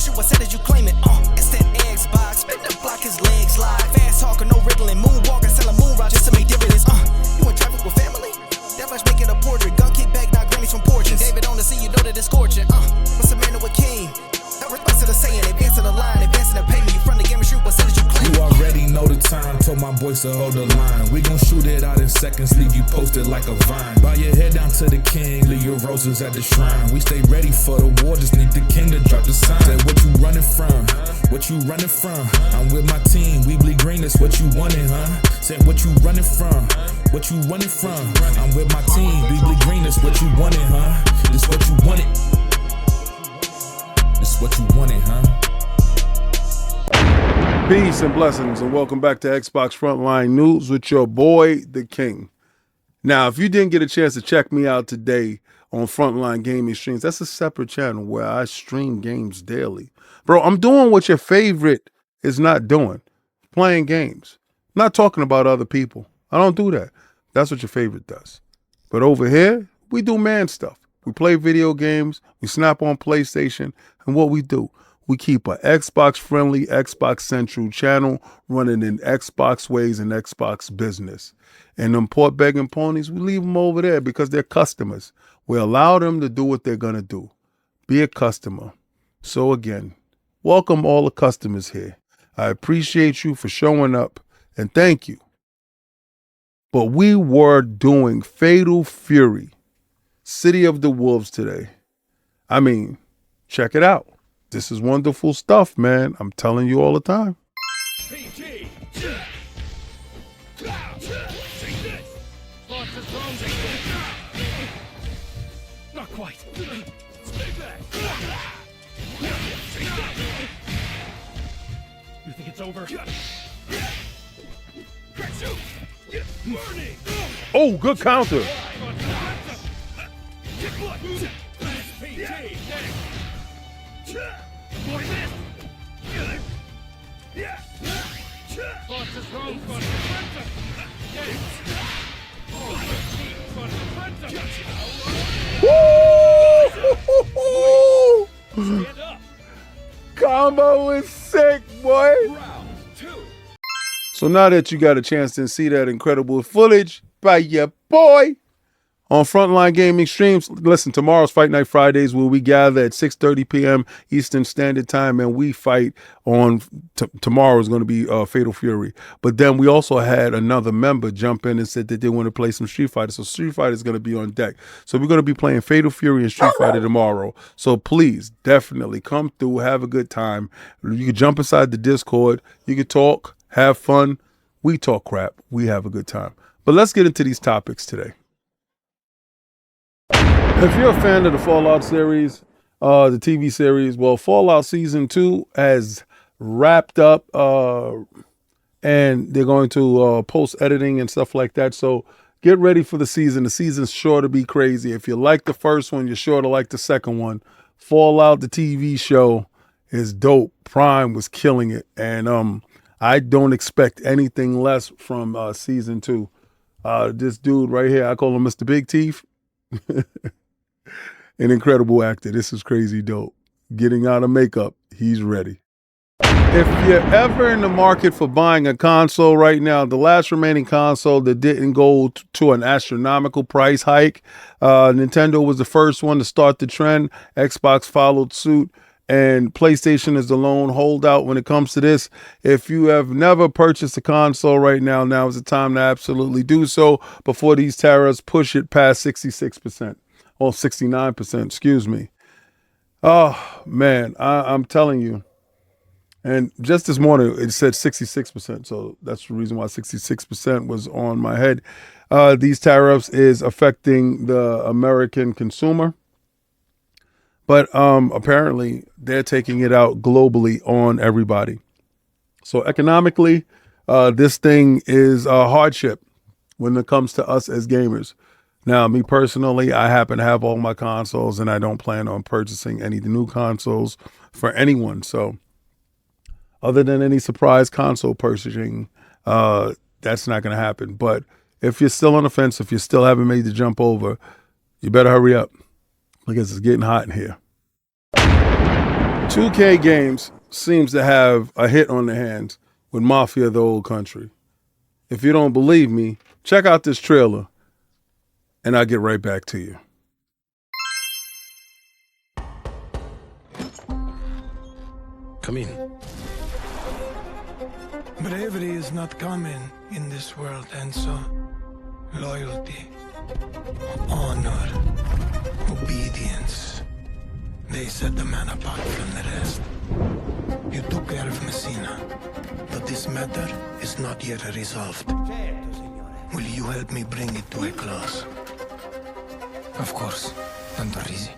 shoot, I said as you claim it. It's that Xbox, spin the block, his legs slide. Fast talker, no riddling, moonwalking, selling moon rock just to make dividends. You in traffic with family? That much making a portrait. Gun kick back, not grannies from porches. David on the scene, you know that it's scorching. What's a man with king? No response to the saying, advancing the line, advancing the payment. You front the game and shoot, but said as you claim. You already know the time, told my boys to hold the line. We gon' shoot it out in seconds, leave you posted like a vine. Bow your head down to the king, leave your roses at the shrine. We stay ready for the war, just need the king to drop the sign. Say what you running from, what you running from? I'm with my team, we bleed green, that's what you wanted, huh? Say what you running from, what you running from? I'm with my team, we bleed green, that's what you wanted, huh? This what you wanted. This what you wanted, huh? Peace and blessings, and welcome back to Xbox Frontline News with your boy, the King. Now, if you didn't get a chance to check me out today on Frontline Gaming Streams, that's a separate channel where I stream games daily. Bro, I'm doing what your favorite is not doing, playing games. I'm not talking about other people. I don't do that. That's what your favorite does. But over here, we do man stuff. We play video games, we snap on PlayStation, and what we do, we keep a Xbox-friendly, Xbox-central channel running in Xbox ways and Xbox business. And them port begging ponies, we leave them over there because they're customers. We allow them to do what they're going to do. Be a customer. So again, welcome all the customers here. I appreciate you for showing up, and thank you. But we were doing Fatal Fury, City of the Wolves today. I mean, check it out. This is wonderful stuff, man. I'm telling you all the time. Not quite. You think it's over? Oh, good counter. Combo is sick, boy. So now that you got a chance to see that incredible footage by your boy on Frontline Gaming Streams, listen, tomorrow's Fight Night Fridays where we gather at 6:30 p.m. Eastern Standard Time and we fight on, tomorrow is going to be Fatal Fury. But then we also had another member jump in and said that they want to play some Street Fighter. So Street Fighter is going to be on deck. So we're going to be playing Fatal Fury and Street Fighter tomorrow. So please, definitely come through, have a good time. You can jump inside the Discord. You can talk, have fun. We talk crap. We have a good time. But let's get into these topics today. If you're a fan of the Fallout series, the TV series, well, Fallout Season 2 has wrapped up and they're going to post-editing and stuff like that. So get ready for the season. The season's sure to be crazy. If you like the first one, you're sure to like the second one. Fallout, the TV show, is dope. Prime was killing it. And I don't expect anything less from Season 2. This dude right here, I call him Mr. Big Teeth. An incredible actor. This is crazy dope. Getting out of makeup, he's ready. If you're ever in the market for buying a console right now, the last remaining console that didn't go to an astronomical price hike, Nintendo was the first one to start the trend. Xbox followed suit, and PlayStation is the lone holdout when it comes to this. If you have never purchased a console right now, now is the time to absolutely do so before these tariffs push it past 66%. Or 69%, excuse me. Oh, man, I'm telling you. And just this morning, it said 66%. So that's the reason why 66% was on my head. These tariffs is affecting the American consumer. But apparently, they're taking it out globally on everybody. So economically, this thing is a hardship when it comes to us as gamers. Now, me personally, I happen to have all my consoles, and I don't plan on purchasing any new consoles for anyone. So other than any surprise console purchasing, that's not going to happen. But if you're still on the fence, if you still haven't made the jump over, you better hurry up because it's getting hot in here. 2K Games seems to have a hit on their hands with Mafia the Old Country. If you don't believe me, check out this trailer and I'll get right back to you. Come in. Bravery is not common in this world, and so loyalty, honor, obedience, they set the man apart from the rest. You took care of Messina, but this matter is not yet resolved. Will you help me bring it to a close? Of course, Tanto Rizzi.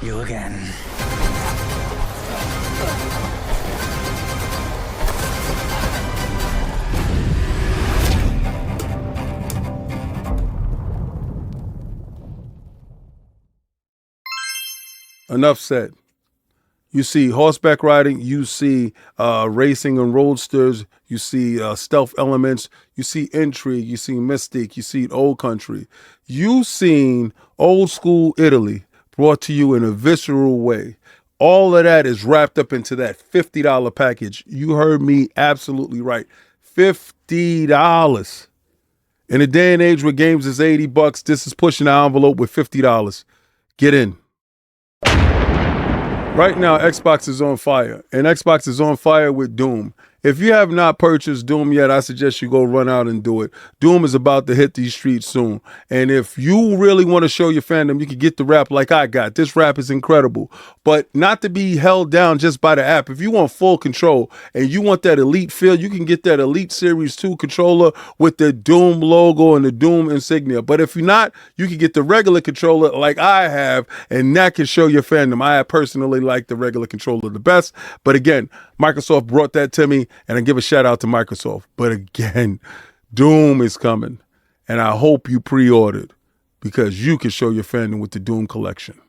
You again. Enough said. You see horseback riding, you see racing and roadsters, you see stealth elements, you see intrigue, you see mystique, you see old country. You seen old school Italy brought to you in a visceral way. All of that is wrapped up into that $50 package. You heard me absolutely right. $50. In a day and age where games is $80, this is pushing the envelope with $50. Get in. Right now, Xbox is on fire, and Xbox is on fire with Doom. If you have not purchased Doom yet, I suggest you go run out and do it. Doom is about to hit these streets soon. And if you really want to show your fandom, you can get the rap like I got. This rap is incredible, but not to be held down just by the app. If you want full control and you want that elite feel, you can get that Elite Series 2 controller with the Doom logo and the Doom insignia. But if you're not, you can get the regular controller like I have, and that can show your fandom. I personally like the regular controller the best. But again, Microsoft brought that to me, and I give a shout out to Microsoft. But again, Doom is coming, and I hope you pre-ordered because you can show your fandom with the Doom collection.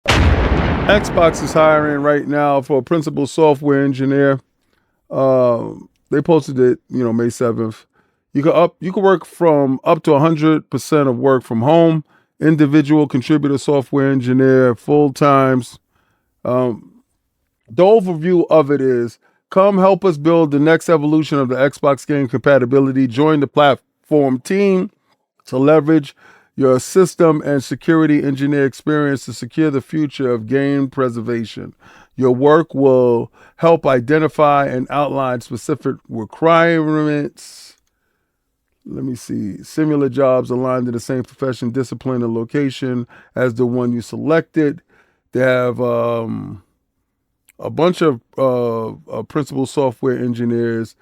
Xbox is hiring right now for a principal software engineer. They posted it, May 7th. You can work from up to 100% of work from home. Individual contributor software engineer, full times. The overview of it is, come help us build the next evolution of the Xbox game compatibility. Join the platform team to leverage your system and security engineer experience to secure the future of game preservation. Your work will help identify and outline specific requirements. Let me see. Similar jobs aligned to the same profession, discipline, and location as the one you selected. They have a bunch of principal software engineers,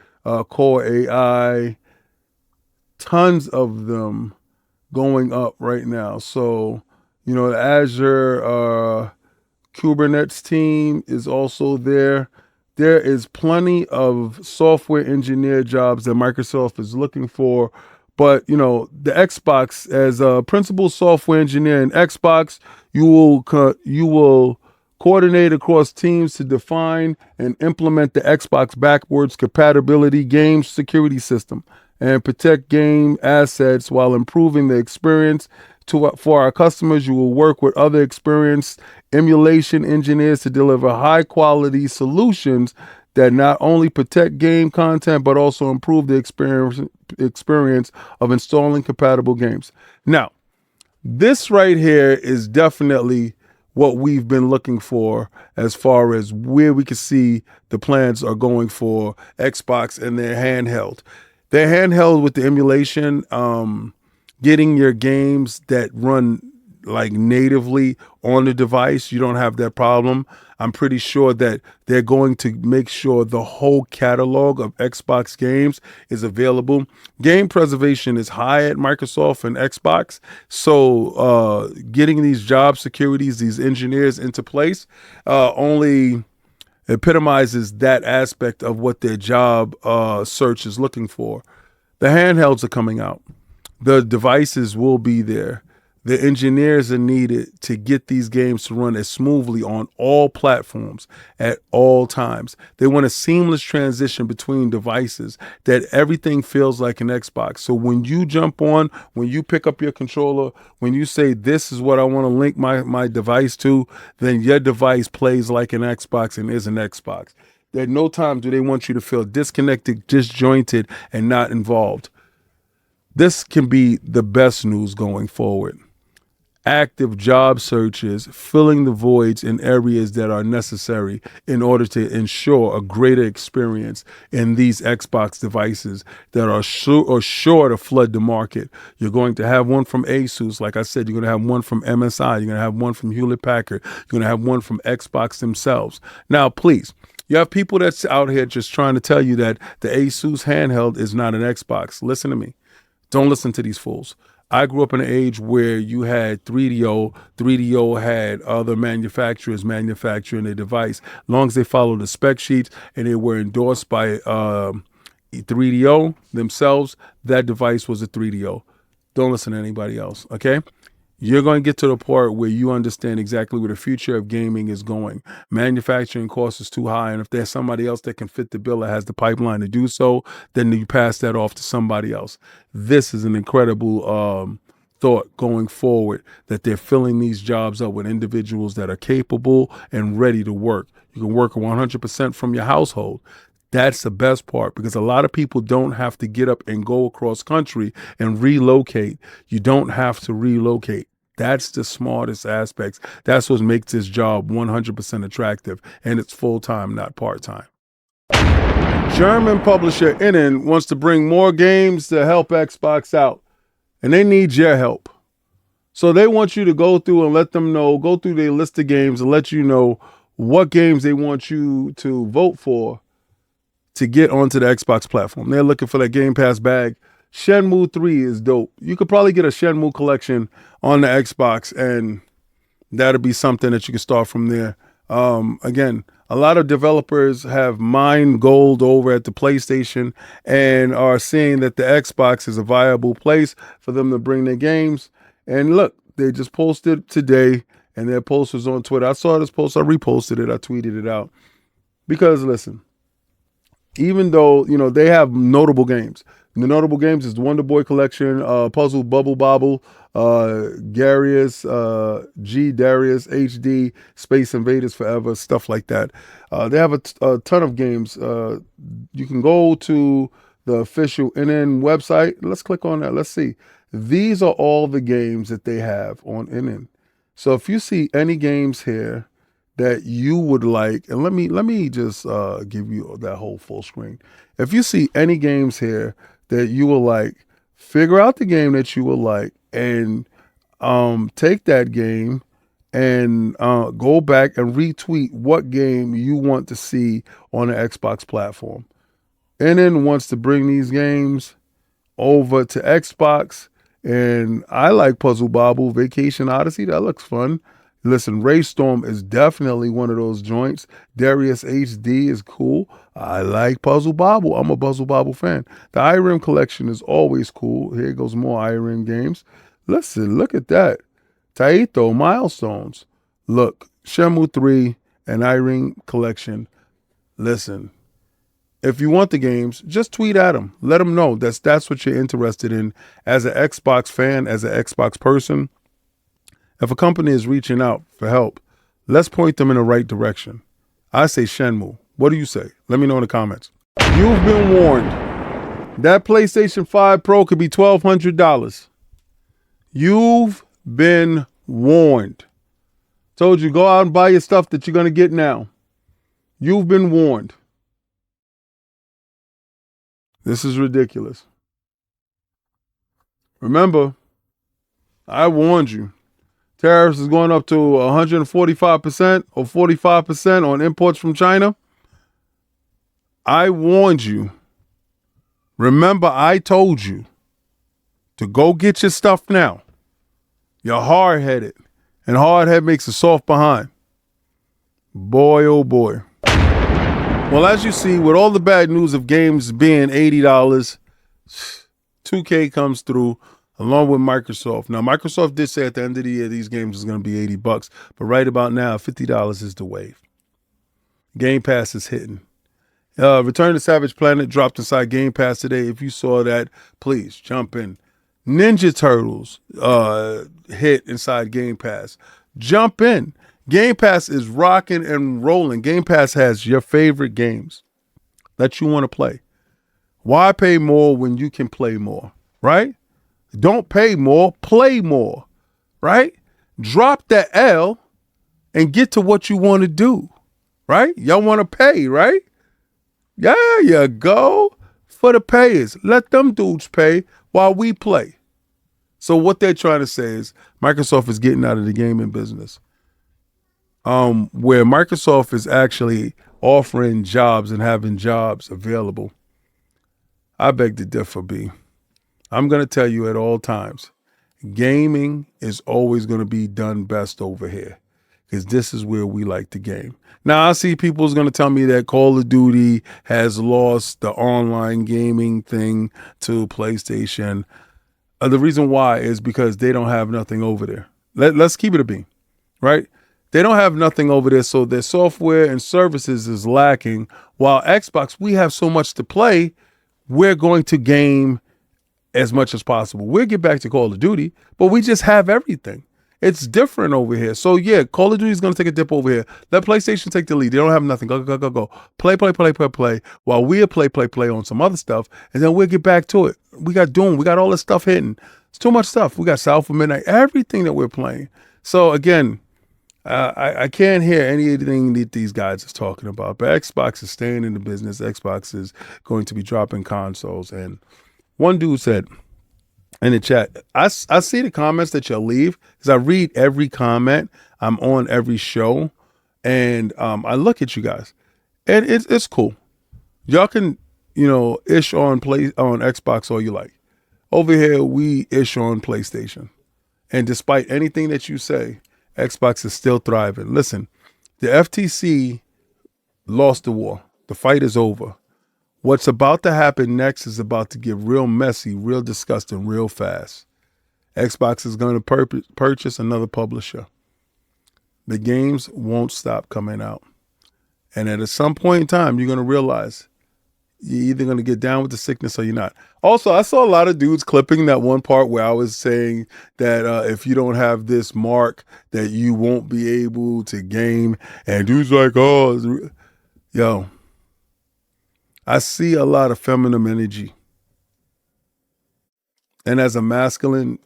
core AI, tons of them going up right now. So, the Azure Kubernetes team is also there. There is plenty of software engineer jobs that Microsoft is looking for. But, the Xbox, as a principal software engineer in Xbox, you will coordinate across teams to define and implement the Xbox backwards compatibility game security system and protect game assets while improving the experience for our customers. You will work with other experienced emulation engineers to deliver high quality solutions that not only protect game content, but also improve the experience of installing compatible games. Now, this right here is definitely what we've been looking for as far as where we can see the plans are going for Xbox and their handheld. Their handheld with the emulation, getting your games that run like natively on the device, you don't have that problem. I'm pretty sure that they're going to make sure the whole catalog of Xbox games is available. Game preservation is high at Microsoft and Xbox, so getting these job securities, these engineers into place, only epitomizes that aspect of what their job search is looking for. The handhelds are coming out. The devices will be there. The engineers are needed to get these games to run as smoothly on all platforms at all times. They want a seamless transition between devices, that everything feels like an Xbox. So when you jump on, when you pick up your controller, when you say, this is what I want to link my device to, then your device plays like an Xbox and is an Xbox. At no time do they want you to feel disconnected, disjointed, and not involved. This can be the best news going forward. Active job searches, filling the voids in areas that are necessary in order to ensure a greater experience in these Xbox devices that are sure to flood the market. You're going to have one from Asus. Like I said, you're going to have one from MSI. You're going to have one from Hewlett Packard. You're going to have one from Xbox themselves. Now, please, you have people that's out here just trying to tell you that the Asus handheld is not an Xbox. Listen to me. Don't listen to these fools. I grew up in an age where you had 3DO. 3DO had other manufacturers manufacturing their device. As long as they followed the spec sheets and they were endorsed by 3DO themselves, that device was a 3DO. Don't listen to anybody else, okay? You're going to get to the part where you understand exactly where the future of gaming is going. Manufacturing cost is too high, and if there's somebody else that can fit the bill that has the pipeline to do so, then you pass that off to somebody else. This is an incredible thought going forward, that they're filling these jobs up with individuals that are capable and ready to work. You can work 100% from your household. That's the best part, because a lot of people don't have to get up and go across country and relocate. You don't have to relocate. That's the smartest aspects. That's what makes this job 100% attractive, and it's full-time, not part-time. German publisher ININ wants to bring more games to help Xbox out, and they need your help. So they want you to go through and let them know, go through their list of games and let you know what games they want you to vote for to get onto the Xbox platform. They're looking for that Game Pass bag. Shenmue 3 is dope. You could probably get a Shenmue collection on the Xbox, and that'll be something that you can start from there. Again, a lot of developers have mined gold over at the PlayStation and are seeing that the Xbox is a viable place for them to bring their games. And look, they just posted today, and their post was on Twitter. I saw this post, I reposted it, I tweeted it out. Because listen, even though, they have notable games. The notable games is the Wonder Boy Collection, Puzzle Bubble Bobble, Darius, Darius, HD, Space Invaders Forever, stuff like that. They have a ton of games. You can go to the official ININ website. Let's click on that. Let's see. These are all the games that they have on ININ. So if you see any games here that you would like, and let me just give you that whole full screen. If you see any games here that you will like, figure out the game that you will like, and take that game and go back and retweet what game you want to see on the Xbox platform. ININ wants to bring these games over to Xbox, and I like Puzzle Bobble, Vacation Odyssey. That looks fun. Listen, Raystorm is definitely one of those joints. Darius HD is cool. I like Puzzle Bobble. I'm a Puzzle Bobble fan. The IRIM collection is always cool. Here goes more IRIM games. Listen, look at that. Taito, Milestones. Look, Shenmue 3 and IRIM collection. Listen, if you want the games, just tweet at them. Let them know that's what you're interested in. As an Xbox fan, as an Xbox person, if a company is reaching out for help, let's point them in the right direction. I say Shenmue. What do you say? Let me know in the comments. You've been warned. That PlayStation 5 Pro could be $1,200. You've been warned. Told you, go out and buy your stuff that you're going to get now. You've been warned. This is ridiculous. Remember, I warned you. Tariffs is going up to 145% or 45% on imports from China. I warned you. Remember, I told you to go get your stuff now. You're hard-headed, and hard-head makes a soft behind. Boy, oh boy. Well, as you see, with all the bad news of games being $80, 2K comes through along with Microsoft. Now, Microsoft did say at the end of the year these games is going to be $80, but right about now, $50 is the wave. Game Pass is hitting. Return to Savage Planet dropped inside Game Pass today. If you saw that, please jump in. Ninja Turtles hit inside Game Pass. Jump in. Game Pass is rocking and rolling. Game Pass has your favorite games that you want to play. Why pay more when you can play more, right? Don't pay more, play more, right? Drop the L and get to what you want to do, right? Y'all want to pay, right? There you go. For the payers. Let them dudes pay while we play. So what they're trying to say is Microsoft is getting out of the gaming business. Where Microsoft is actually offering jobs and having jobs available. I beg to differ, B. I'm going to tell you at all times, gaming is always going to be done best over here because this is where we like to game. Now, I see people's going to tell me that Call of Duty has lost the online gaming thing to PlayStation. The reason why is because they don't have nothing over there. Let's keep it a beam, right? They don't have nothing over there, so their software and services is lacking. While Xbox, we have so much to play, we're going to game as much as possible. We'll get back to Call of Duty, but we just have everything. It's different over here. So yeah, Call of Duty is going to take a dip over here. Let PlayStation take the lead. They don't have nothing. Go. Play. While we'll play on some other stuff, and then we'll get back to it. We got Doom. We got all this stuff hitting. It's too much stuff. We got South of Midnight. Everything that we're playing. So again, I can't hear anything that these guys is talking about. But Xbox is staying in the business. Xbox is going to be dropping consoles. And one dude said in the chat, I see the comments that y'all leave because I read every comment. I'm on every show, and I look at you guys, and it's cool. Y'all can ish on Xbox all you like. Over here, we ish on PlayStation, and despite anything that you say, Xbox is still thriving. Listen, the FTC lost the war. The fight is over. What's about to happen next is about to get real messy, real disgusting, real fast. Xbox is going to purchase another publisher. The games won't stop coming out. And at some point in time, you're going to realize you're either going to get down with the sickness or you're not. Also, I saw a lot of dudes clipping that one part where I was saying that if you don't have this mark, that you won't be able to game. And dudes like, oh, yo. I see a lot of feminine energy. And as a masculine,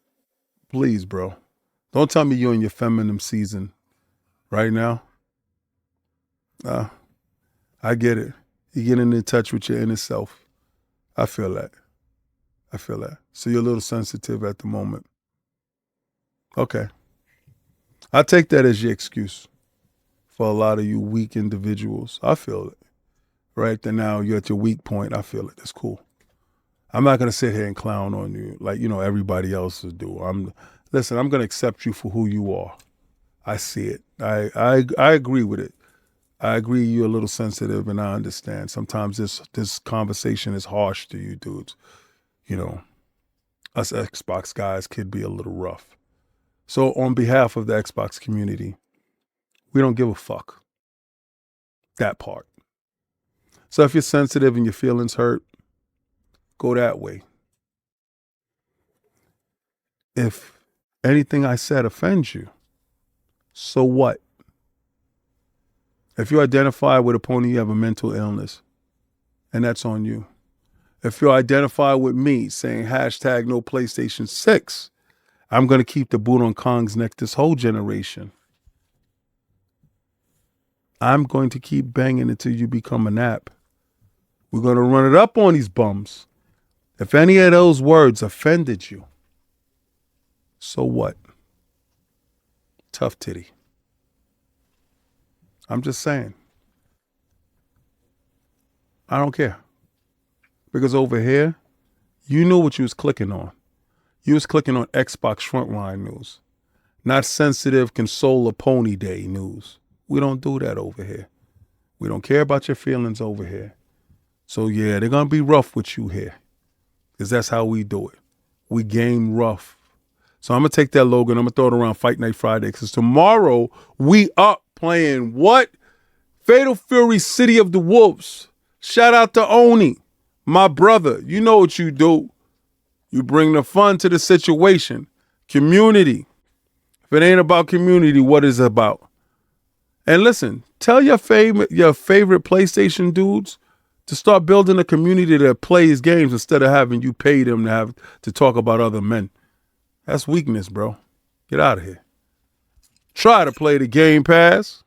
please, bro, don't tell me you're in your feminine season right now. I get it. You're getting in touch with your inner self. I feel that. So you're a little sensitive at the moment. Okay. I take that as your excuse for a lot of you weak individuals. I feel it. Right then, now you're at your weak point. I feel it. That's cool. I'm not gonna sit here and clown on you like everybody else do. I'm going to accept you for who you are. I see it. I agree with it. I agree you're a little sensitive, and I understand. Sometimes this conversation is harsh to you dudes. Us Xbox guys could be a little rough. So on behalf of the Xbox community, we don't give a fuck. That part. So if you're sensitive and your feelings hurt, go that way. If anything I said offends you, so what? If you identify with a pony, you have a mental illness, and that's on you. If you identify with me saying hashtag no PlayStation 6, I'm going to keep the boot on Kong's neck this whole generation. I'm going to keep banging until you become an app. We're going to run it up on these bums. If any of those words offended you, so what? Tough titty. I'm just saying. I don't care. Because over here, you knew what you was clicking on. You was clicking on Xbox Frontline news, not sensitive Console a Pony Day news. We don't do that over here. We don't care about your feelings over here. So yeah, they're going to be rough with you here, because that's how we do it. We game rough. So I'm going to take that logo and I'm going to throw it around Fight Night Friday, because tomorrow we up playing what? Fatal Fury City of the Wolves. Shout out to Oni, my brother. You know what you do. You bring the fun to the situation. Community. If it ain't about community, what is it about? And listen, tell your favorite PlayStation dudes to start building a community that plays games instead of having you pay them to talk about other men. That's weakness, bro. Get out of here. Try to play the Game Pass.